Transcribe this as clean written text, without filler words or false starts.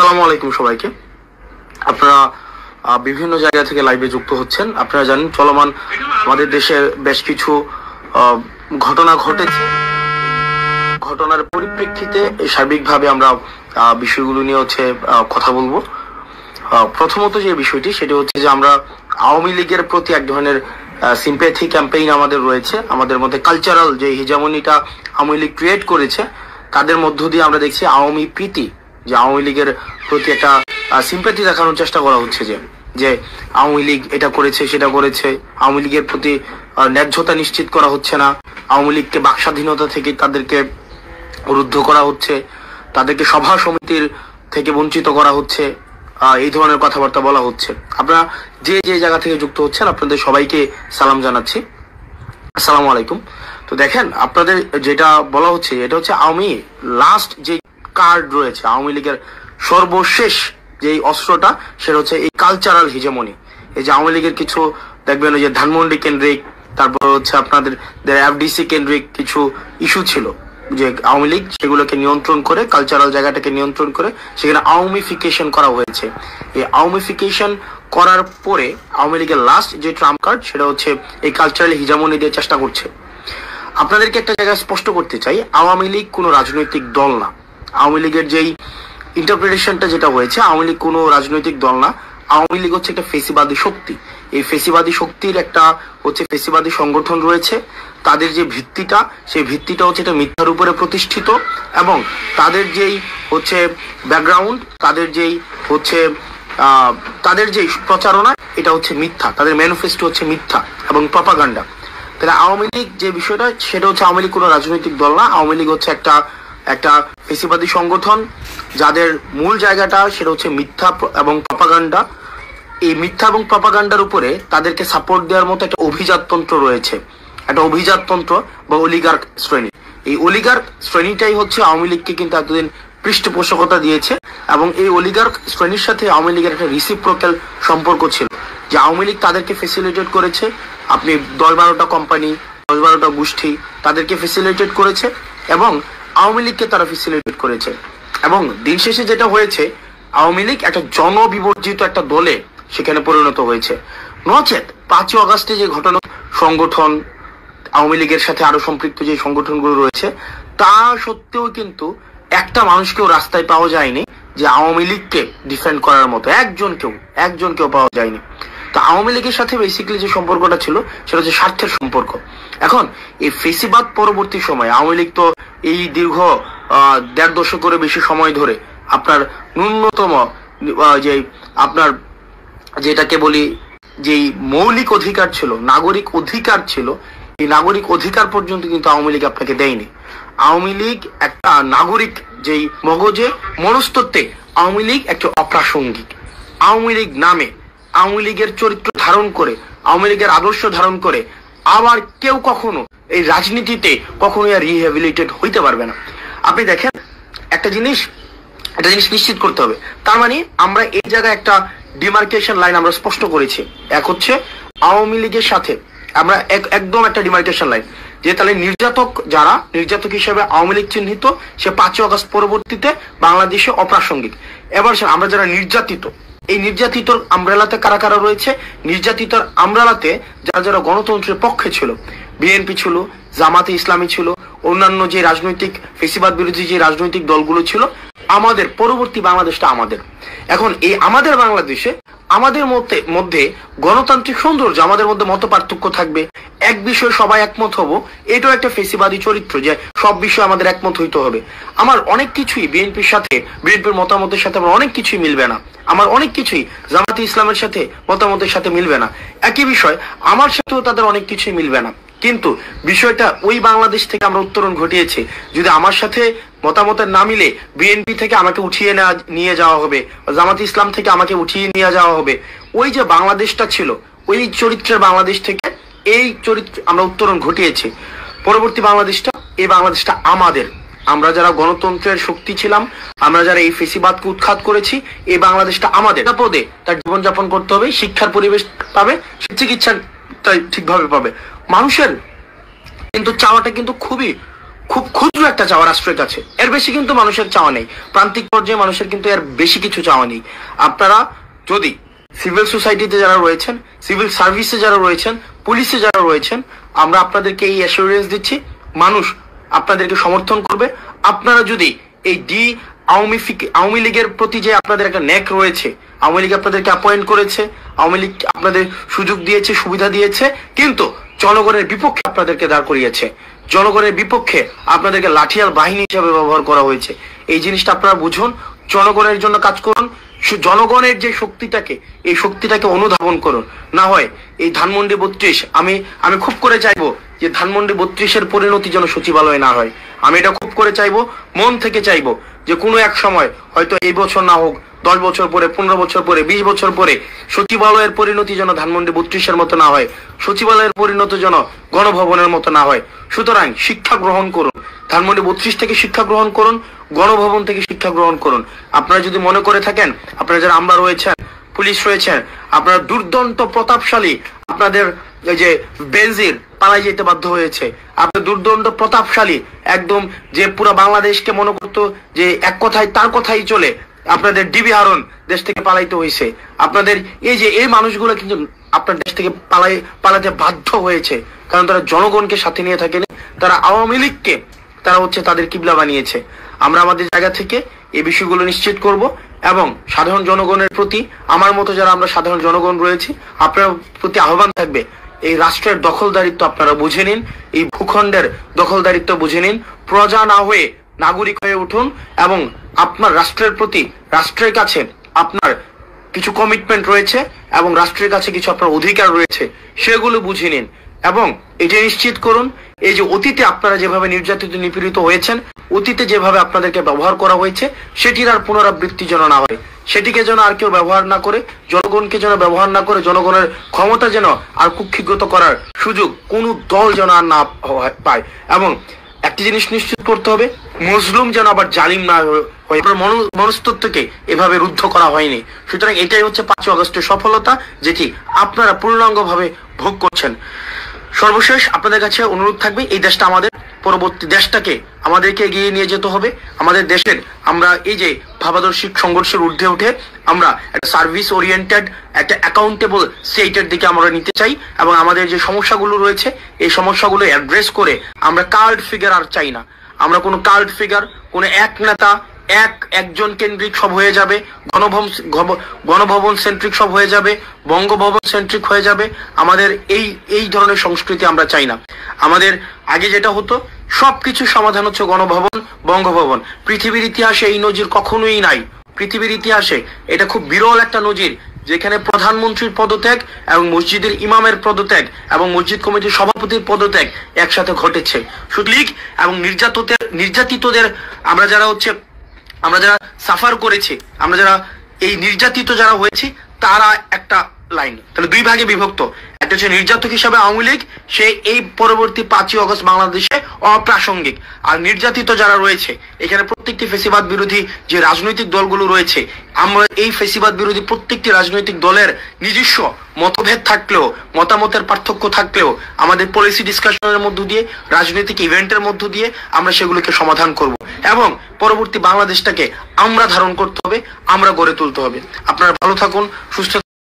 আসসালামু আলাইকুম সবাইকে। আপনারা বিভিন্ন জায়গা থেকে লাইভে যুক্ত হচ্ছেন। আপনারা জানেন চলমান আমাদের দেশে বেশ কিছু ঘটনা ঘটেছে। ঘটনার পরিপ্রেক্ষিতে সার্বিকভাবে আমরা বিষয়গুলো নিয়ে কথা বলবো। প্রথমত যে বিষয়টি সেটি হচ্ছে যে আমরা আওয়ামী লীগের প্রতি এক ধরনের সিম্প্যাথি ক্যাম্পেইন আমাদের রয়েছে। আমাদের মধ্যে কালচারাল যে হিজামনিটা আওয়ামী লীগ ক্রিয়েট করেছে, তাদের মধ্য দিয়ে আমরা দেখছি আওয়ামী প্রীতি, যে আওয়ামী লীগের প্রতি একটা সিম্প্যাথি দেখানোর চেষ্টা করা হচ্ছে, যে আওয়ামী লীগ এটা করেছে সেটা করেছে, আওয়ামী লীগের প্রতি ন্যায্যতা নিশ্চিত করা হচ্ছে না, আওয়ামী লীগকে বাক স্বাধীনতা থেকে তাদেরকে রুদ্ধ করা হচ্ছে, তাদেরকে সভা সমিতির থেকে বঞ্চিত করা হচ্ছে, এই ধরনের কথাবার্তা বলা হচ্ছে। আপনারা যে যে জায়গা থেকে যুক্ত হচ্ছেন আপনাদের সবাইকে সালাম জানাচ্ছি, আসসালামু আলাইকুম। তো দেখেন, আপনাদের যেটা বলা হচ্ছে এটা হচ্ছে আওয়ামী লাস্ট যে কার্ড রয়েছে, আওয়ামী লীগের সর্বশেষ যে অস্ত্রটা, সেটা হচ্ছে এই কালচারাল হিজেমনি। এই যে আওয়ামী লীগের কিছু দেখবেন ওই যে ধানমন্ডি কেন্দ্রিক, তারপর হচ্ছে আপনাদের এফডিসি কেন্দ্রিক কিছু ইস্যু ছিল, যে আওয়ামী লীগ সেগুলোকে নিয়ন্ত্রণ করে, কালচারাল জায়গাটাকে নিয়ন্ত্রণ করে সেখানে আওয়ামীফিকেশন করা হয়েছে। এই আওয়ামীফিকেশন করার পরে আওয়ামী লীগের লাস্ট যে ট্রাম্প কার্ড সেটা হচ্ছে এই কালচারাল হিজামনি দিয়ে চেষ্টা করছে। আপনাদেরকে একটা জায়গায় স্পষ্ট করতে চাই, আওয়ামী লীগ কোনো রাজনৈতিক দল না। আওয়ামী লীগের যেই ইন্টারপ্রিটেশনটা যেটা হয়েছে, আওয়ামী লীগ কোনো রাজনৈতিক দল না। আওয়ামী লীগ হচ্ছে একটা ফেসিবাদী শক্তি। এই ফেসিবাদী শক্তির একটা হচ্ছে ফেসিবাদী সংগঠন রয়েছে। তাদের যে ভিত্তিটা, সেই ভিত্তিটা হচ্ছে এটা মিথ্যার উপরে প্রতিষ্ঠিত, এবং তাদের যেই হচ্ছে ব্যাকগ্রাউন্ড, তাদের যেই হচ্ছে তাদের যেই প্রচারণা, এটা হচ্ছে মিথ্যা। তাদের ম্যানিফেস্টো হচ্ছে মিথ্যা এবং প্রপাগান্ডা। তাহলে আওয়ামী লীগ যে বিষয়টা, সেটা হচ্ছে আওয়ামী লীগ কোনো রাজনৈতিক দল না। আওয়ামী লীগ হচ্ছে একটা ফেসিবাদী সংগঠন, যাদের মূল জায়গাটা সেটা হচ্ছে মিথ্যা এবং প্রপাগান্ডা। এই মিথ্যা এবং প্রপাগান্ডার উপরে তাদেরকে সাপোর্ট দেওয়ার মতো একটা অভিজাততন্ত্র রয়েছে, একটা অভিজাততন্ত্র বা অলিগার্ক শ্রেণী। এই অলিগার্ক শ্রেণীটাই হচ্ছে আওয়ামী লীগকে কিন্তু এতদিন পৃষ্ঠপোষকতা দিয়েছে, এবং এই অলিগার্ক শ্রেণীর সাথে আওয়ামী লীগের একটা রিসিপ্রোকাল সম্পর্ক ছিল, যে আওয়ামী লীগ তাদেরকে ফেসিলিটেট করেছে। আপনি 10-12টা কোম্পানি, 10-12টা গোষ্ঠী তাদেরকে ফেসিলিটেট করেছে, এবং আওয়ামী লীগকে তারা ফেসিলিটেট করেছে। এবং দিন শেষে যেটা হয়েছে, আওয়ামী লীগ একটা জনবিবর্জিত একটা দলে সেখানে পরিণত হয়েছে। নচেত 5ই আগস্টে যে ঘটনা, সংগঠন আওয়ামী লীগের সাথে আরো সম্পৃক্ত যে সংগঠনগুলো রয়েছে, তা সত্ত্বেও কিন্তু একটা মানুষকেও রাস্তায় পাওয়া যায়নি যে আওয়ামী লীগকে ডিফেন্ড করার মতো একজনকেও পাওয়া যায়নি। তা আওয়ামী লীগের সাথে বেসিক্যালি যে সম্পর্কটা ছিল সেটা হচ্ছে স্বার্থের সম্পর্ক। এখন এই ফেসিবাদ পরবর্তী সময় আওয়ামী লীগ তো এই দীর্ঘ 1.5 দশকের বেশি সময় ধরে আপনার ন্যূনতম যে আপনার যেটাকে বলি যেই মৌলিক অধিকার ছিল, নাগরিক অধিকার ছিল, এই নাগরিক অধিকার পর্যন্ত কিন্তু আওয়ামী লীগ আপনাকে দেয়নি। আওয়ামী লীগ একটা নাগরিক যেই মগজে মনস্তত্ত্বে আওয়ামী লীগ একটা অপ্রাসঙ্গিক। আওয়ামী লীগ নামে, আওয়ামী লীগের চরিত্র ধারণ করে, আওয়ামী লীগের আদর্শ ধারণ করে আবার কেউ কখনো এই রাজনীতিতে কখনোই আর রিহ্যাবিলিটেট হইতে পারবে না। আপনি দেখেন, একটা জিনিস নিশ্চিত করতে হবে। তার মানে আমরা এই জায়গায় একটা ডিমার্কেশন লাইন আমরা স্পষ্ট করেছি। এক হচ্ছে আওয়ামী লীগের সাথে আমরা একদম একটা ডিমার্কেশন লাইন, যে তাহলে নির্যাতক হিসেবে আওয়ামী লীগ চিহ্নিত, সে 5ই আগস্ট পরবর্তীতে বাংলাদেশে অপ্রাসঙ্গিক। এবার আমরা যারা নির্যাতিত, এই নির্যাতিতর আমব্রেলাতে কারা কারা রয়েছে, নির্যাতিতর আমব্রেলাতে যারা গণতন্ত্রের পক্ষে ছিল, বিএনপি ছিল, জামাতে ইসলামী ছিল, অন্যান্য যে রাজনৈতিক ফেসিবাদ বিরোধী যে রাজনৈতিক দলগুলো ছিল। আমাদের পরবর্তী বাংলাদেশটা আমাদের। এখন এই আমাদের বাংলাদেশে আমাদের মধ্যে গণতান্ত্রিক সৌন্দর্য, আমাদের মধ্যে মত পার্থক্য থাকবে, এক বিষয়ে সবাই একমত হব, এটাও একটা ফেসিবাদী চরিত্র, যে সব বিষয়ে আমাদের একমত হইতে হবে। আমার অনেক কিছুই বিএনপির মতামতের সাথে আমার অনেক কিছুই মিলবে না, আমার অনেক কিছুই জামাতে ইসলামের সাথে মতামতের সাথে মিলবে না। একই বিষয় আমার সাথেও তাদের অনেক কিছুই মিলবে না। কিন্তু বিষয়টা ওই বাংলাদেশ থেকে আমরা উত্তরণ ঘটিয়েছি। যদি আমার সাথে মতামতের না মিলে বিএনপি থেকে আমাকে উঠিয়ে নিয়ে যাওয়া হবে, জামাত ইসলাম থেকে আমাকে উঠিয়ে নিয়ে যাওয়া হবে, ওই যে বাংলাদেশটা ছিল, ওই চরিত্রের বাংলাদেশ থেকে এই চরিত্র আমরা উত্তরণ ঘটিয়েছি। পরবর্তী বাংলাদেশটা, এই বাংলাদেশটা আমাদের। আমরা যারা গণতন্ত্রের শক্তি ছিলাম, আমরা যারা এই ফেসিবাদকে উৎখাত করেছি, এই বাংলাদেশটা আমাদের। নিরাপদে তার জীবনযাপন করতে হবে, শিক্ষার পরিবেশ পাবে, চিকিৎসা ঠিকভাবে পাবে। মানুষের কিন্তু চাওয়াটা কিন্তু খুবই খুব ক্ষুদ্র একটা চাওয়া রাষ্ট্রের কাছে, এর বেশি কিন্তু মানুষের চাওয়া নেই। প্রান্তিক পর্যায়ে মানুষের কিন্তু এর বেশি কিছু চাওয়া নেই। আপনারা যদি সিভিল সোসাইটিতে যারা রয়েছেন, সিভিল সার্ভিসে যারা রয়েছেন, পুলিশে যারা রয়েছেন, আমরা আপনাদেরকে এই অ্যাসুরেন্স দিচ্ছি, মানুষ আপনাদেরকে সমর্থন করবে। আপনারা যদি এই আওয়ামী লীগের প্রতি যে আপনাদের একটা ন্যাক রয়েছে, আওয়ামী লীগ আপনাদেরকে অ্যাপয়েন্ট করেছে, আওয়ামী লীগ আপনাদের সুযোগ দিয়েছে, সুবিধা দিয়েছে, কিন্তু জনগণের বিপক্ষে আপনাদেরকে দাঁড় করিয়েছে, জনগণের বিপক্ষে আপনাদেরকে লাঠিয়াল বাহিনী হিসেবে ব্যবহার করা হয়েছে। এই জিনিসটা আপনারা বুঝুন, জনগণের জন্য কাজ করুন, জনগণের যে শক্তিটাকে, এই শক্তিটাকে অনুধাবন করুন। না হয় এই ধানমন্ডি 32, আমি খুব করে চাইবো যে ধানমন্ডি 32-এর পরিণতি যেন সচিবালয় না হয়। আমি এটা খুব করে চাইবো, মন থেকে চাইবো যে কোনো এক সময়, হয়তো এই বছর না হোক, 10 বছর পরে, 15 বছর পরে, 20 বছর পরে সচিবালয়ের পরিণতি যেন ধানমন্ডি 32-এর মতো না হয়, সচিবালয়ের পরিণতি যেন গণভবনের মতো না হয়। সুতরাং শিক্ষা গ্রহণ করুন, ধানমন্ডি 32 থেকে শিক্ষা গ্রহণ করুন, গণভবন থেকে শিক্ষা গ্রহণ করুন। আপনারা যদি মনে করে থাকেন, আপনারা যারা আমরা রয়েছেন, পুলিশ রয়েছেন, আপনারা দুর্দান্ত প্রতাপশালী, আপনাদের এই যে বেনজির পালাই যেতে বাধ্য হয়েছে, আপনার দুর্দান্ত প্রতাপশালী, একদম যে পুরো বাংলাদেশকে মনে করতো যে এক কথায় তার কথাই চলে, আপনাদের ডিবি হারুন দেশ থেকে পালাইতে হয়েছে। আপনাদের এই যে এই মানুষগুলো কিন্তু আপনার দেশ থেকে পালাতে বাধ্য হয়েছে, কারণ তারা জনগণকে সাথে নিয়ে থাকেনি, তারা আওয়ামী লীগকে তারা হচ্ছে তাদের কিবলা বানিয়েছে। আমরা আমাদের জায়গা থেকে এই বিষয়গুলো নিশ্চিত করব এবং সাধারণ জনগণের প্রতি, আমার মতো যারা আমরা সাধারণ জনগণ রয়েছি, আপনার প্রতি আহ্বান থাকবে, এই রাষ্ট্রের দখলদারিত্ব আপনারা বুঝে নিন, এই ভূখণ্ডের দখলদারিত্ব বুঝে নিন, প্রজা না হয়ে নাগরিক হয়ে উঠুন এবং আপনার রাষ্ট্রের প্রতি, রাষ্ট্রের কাছে আপনার কিছু কমিটমেন্ট রয়েছে এবং রাষ্ট্রের কাছে কিছু আপনার অধিকার রয়েছে, সেগুলো বুঝে নিন এবং এটা নিশ্চিত করুন এই যে অতীতে আপনারা যেভাবে নির্যাতিত নিপীড়িত হয়েছেন, অতীতে যেভাবে আপনাদেরকে ব্যবহার করা হয়েছে, সেটির আর পুনরাবৃত্তি যেন না হয়, সেটিকে যেন আর কেউ ব্যবহার না করে, জনগণকে যেন ব্যবহার না করে, জনগণের ক্ষমতা যেন আর কুক্ষিগত করার সুযোগ কোনো দল যেন আর না পায়। এবং একটি জিনিস নিশ্চিত করতে হবে, মজলুম যেন আবার জালিম না হয়, মনস্তত্ত্বকে এভাবে রুদ্ধ করা হয়নি। সুতরাং এটাই হচ্ছে 5 আগস্টের সফলতা, যেটি আপনারা পূর্ণাঙ্গভাবে ভোগ করছেন। সর্বশেষ আপনাদের কাছে অনুরোধ থাকবে, এই দেশটা আমাদের, পরবর্তী দেশটাকে আমাদেরকে এগিয়ে নিয়ে যেতে হবে। আমাদের দেশের আমরা এই যে ভাবাদর্শিক সংঘর্ষের ঊর্ধ্বে উঠে আমরা একটা সার্ভিস ওরিয়েন্টেড, একটা অ্যাকাউন্টেবল স্টেটের দিকে আমরা নিতে চাই এবং আমাদের যে সমস্যাগুলো রয়েছে, এই সমস্যাগুলো অ্যাড্রেস করে আমরা কাল্ট ফিগার আর চাই না। আমরা কোনো কাল্ট ফিগার, কোনো এক নেতা, একজন কেন্দ্রিক সব হয়ে যাবে, গণভবন সেন্ট্রিক সব হয়ে যাবে, বঙ্গভবন সেন্ট্রিক হয়ে যাবে। আমাদের এই ধরনের সংস্কৃতি আমরা চাই না। আমাদের আগে যেটা হতো, সবকিছু সমাধান হচ্ছে গণভবন, বঙ্গভবন। পৃথিবীর ইতিহাসে এই নজির কখনোই নাই। পৃথিবীর ইতিহাসে এটা খুব বিরল একটা নজির, যেখানে প্রধানমন্ত্রীর পদত্যাগ এবং মসজিদের ইমামের পদত্যাগ এবং মসজিদ কমিটির সভাপতির পদত্যাগ একসাথে ঘটেছে। শুধু লীগ এবং নির্যাতিতদের আমরা যারা সাফার করেছি, আমরা যারা এই নির্যাতিত যারা হয়েছি, তারা একটা লাইন, তাহলে 2 ভাগে বিভক্ত। একটা হচ্ছে নির্যাতক হিসাবে আওয়ামী লীগ, সে এই পরবর্তী 5ই আগস্ট বাংলাদেশে অপ্রাসঙ্গিক। আর নির্যাতিত যারা রয়েছে, এখানে প্রত্যেকটি ফেসিবাদ বিরোধী যে রাজনৈতিক দলগুলো রয়েছে, আমরা এই ফেসিবাদ বিরোধী প্রত্যেকটি রাজনৈতিক দলের নিজস্ব মতভেদ থাকলেও, মতামতের পার্থক্য থাকলেও, আমাদের পলিসি ডিসকাশনের মধ্য দিয়ে, রাজনৈতিক ইভেন্টের মধ্য দিয়ে আমরা সেগুলোকে সমাধান করব এবং পরবর্তী বাংলাদেশটাকে আমরা ধারণ করতে হবে, আমরা গড়ে তুলতে হবে। আপনারা ভালো থাকুন, সুস্থ